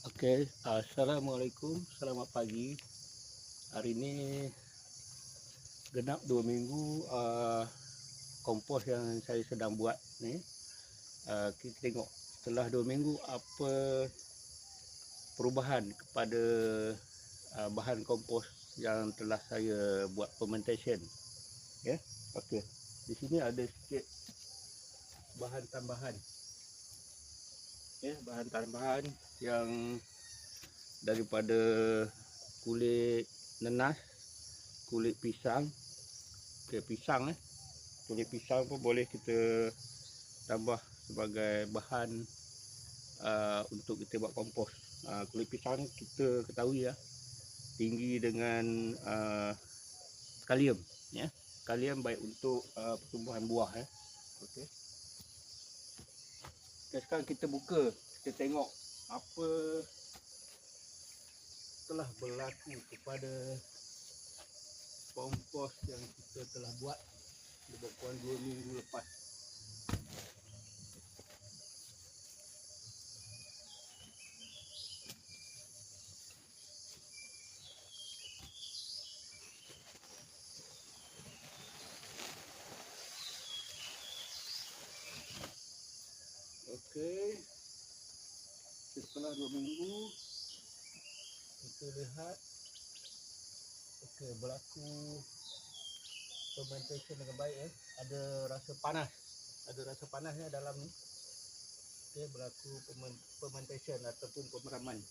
Okey, assalamualaikum, selamat pagi. Hari ini genap 2 minggu kompos yang saya sedang buat ni. Kita tengok setelah 2 minggu apa perubahan kepada bahan kompos yang telah saya buat fermentation. Ya. Okey. Di sini ada sikit bahan tambahan. Bahan tambahan yang daripada kulit nenas, kulit pisang. Pisang kulit pisang pun boleh kita tambah sebagai bahan untuk kita buat kompos. Kulit pisang kita ketahui tinggi dengan kalium ya. Kalium baik untuk pertumbuhan buah Okey. Sekarang kita buka, kita tengok apa telah berlaku kepada kompos yang kita telah buat lebih kurang 2 minggu lepas. Okey, setelah 2 minggu kita lihat berlaku fermentation dengan baik Ada rasa panas. Ada rasa panasnya dalam ni. Berlaku fermentation ataupun pemeraman.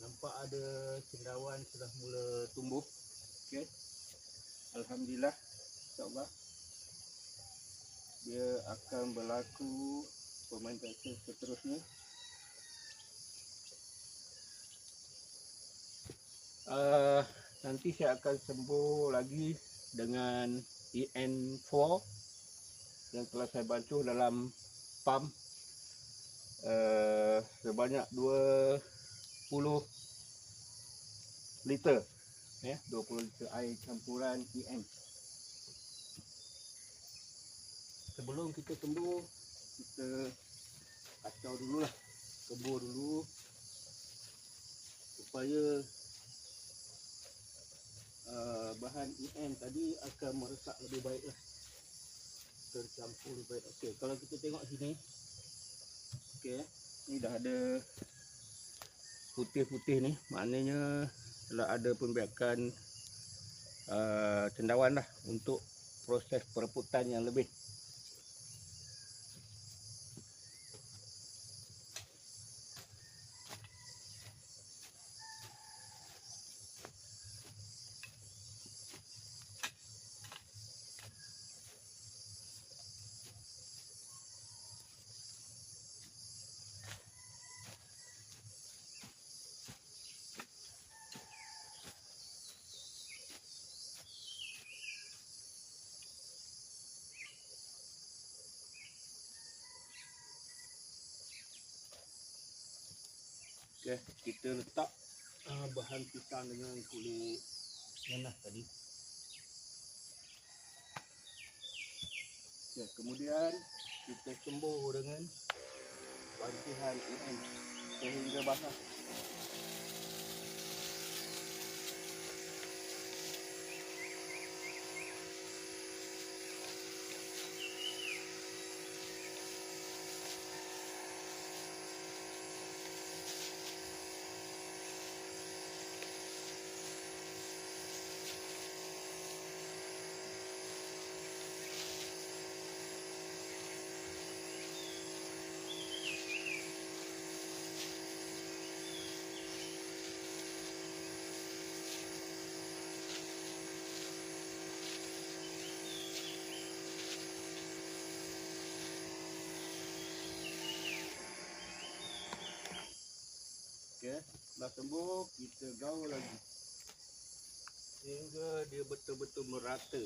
Nampak ada cendawan sudah mula tumbuh. Alhamdulillah, insya-Allah dia akan berlaku fermentation seterusnya. Nanti saya akan sembur lagi dengan EN4 yang telah saya bancuh dalam pump sebanyak 20 liter 20 liter air campuran EN. Sebelum kita sembur, kita kacau dululah, kebur dulu supaya bahan EN tadi akan meresap lebih baik tercampur lebih baik. Okey, kalau kita tengok sini, ni dah ada putih-putih ni, maknanya telah ada pembiakan cendawan untuk proses pereputan yang lebih. Kita letak bahan pisang dengan kulit nenas tadi. Kemudian kita sembur dengan bantuan EN sehingga basah. Setelah sembur, kita gaul lagi sehingga dia betul-betul merata.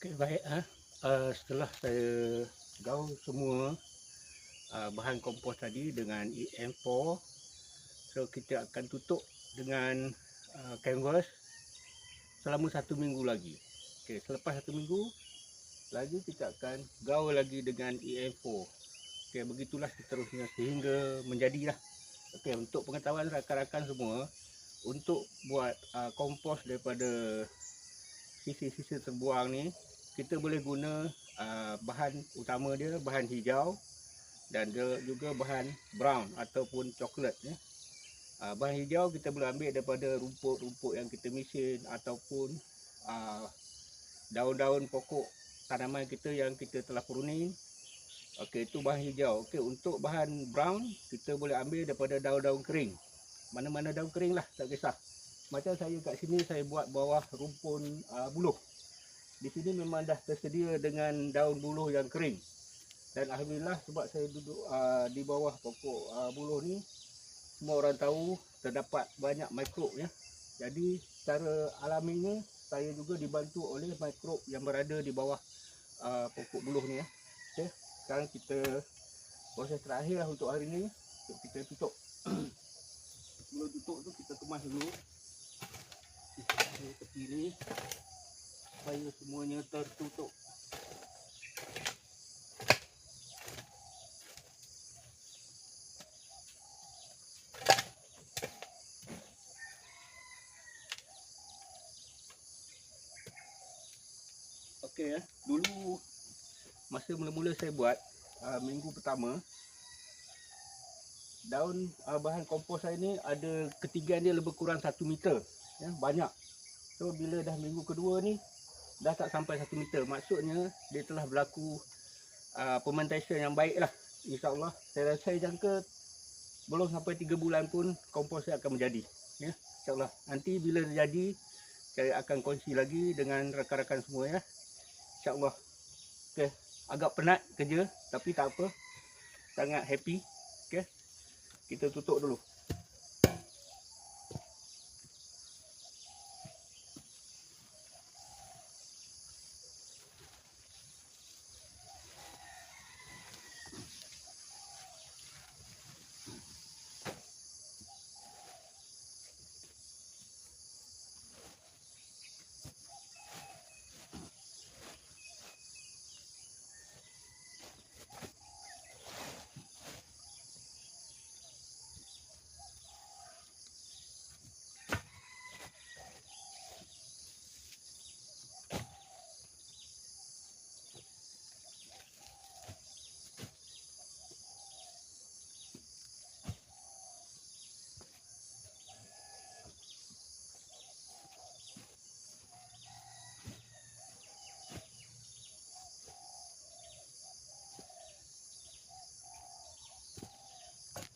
Okey, baik. Setelah saya gaul semua bahan kompos tadi dengan EM4, so kita akan tutup dengan canvas selama 1 minggu lagi. Okey, selepas 1 minggu lagi kita akan gaul lagi dengan EM4. Okey, begitulah seterusnya sehingga menjadilah. Okey, untuk pengetahuan rakan-rakan semua, untuk buat kompos daripada sisa-sisa terbuang ni, kita boleh guna bahan utama dia bahan hijau dan juga bahan brown ataupun coklat ya. Bahan hijau kita boleh ambil daripada rumput-rumput yang kita mesin ataupun daun-daun pokok tanaman kita yang kita telah pruning. Okey, itu bahan hijau. Okey, untuk bahan brown kita boleh ambil daripada daun-daun kering. Mana-mana daun kering lah, tak kisah. Macam saya kat sini saya buat bawah rumpun buluh. Di sini memang dah tersedia dengan daun buluh yang kering. Dan alhamdulillah sebab saya duduk di bawah pokok buluh ni, semua orang tahu terdapat banyak mikrob ya. Jadi secara alaminya saya juga dibantu oleh mikrob yang berada di bawah pokok buluh ni ya. Okey, sekarang kita proses terakhir lah untuk hari ni, untuk kita tutup. Sebelum tutup tu kita kemas dulu tepi ni supaya semuanya tertutup. Okey ya, dulu masa mula-mula saya buat minggu pertama, daun bahan kompos saya ni ada ketinggian dia lebih kurang 1 meter ya, banyak. So bila dah minggu kedua ni dah tak sampai 1 meter, maksudnya dia telah berlaku fermentation yang baik lah. InsyaAllah saya jangka belum sampai 3 bulan pun kompos saya akan menjadi ya. InsyaAllah nanti bila jadi saya akan kongsi lagi dengan rakan-rakan semua ya, InsyaAllah. Okay, agak penat kerja tapi tak apa, sangat happy. Okay, kita tutup dulu.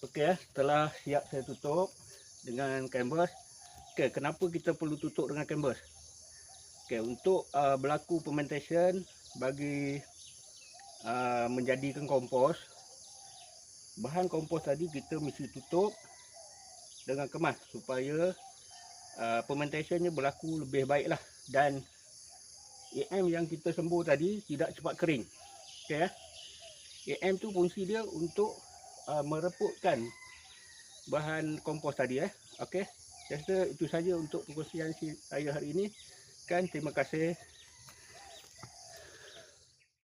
Okey, setelah siap saya tutup dengan canvas. Okey, kenapa kita perlu tutup dengan canvas? Okey, untuk berlaku fermentation bagi menjadikan kompos, bahan kompos tadi kita mesti tutup dengan kemas supaya fermentationnya berlaku lebih baiklah, dan EM yang kita sembur tadi tidak cepat kering. Okey ya. EM tu fungsi dia untuk mereputkan bahan kompos tadi ya. Okey. Saya rasa itu saja untuk perkongsian saya hari ini. Terima kasih.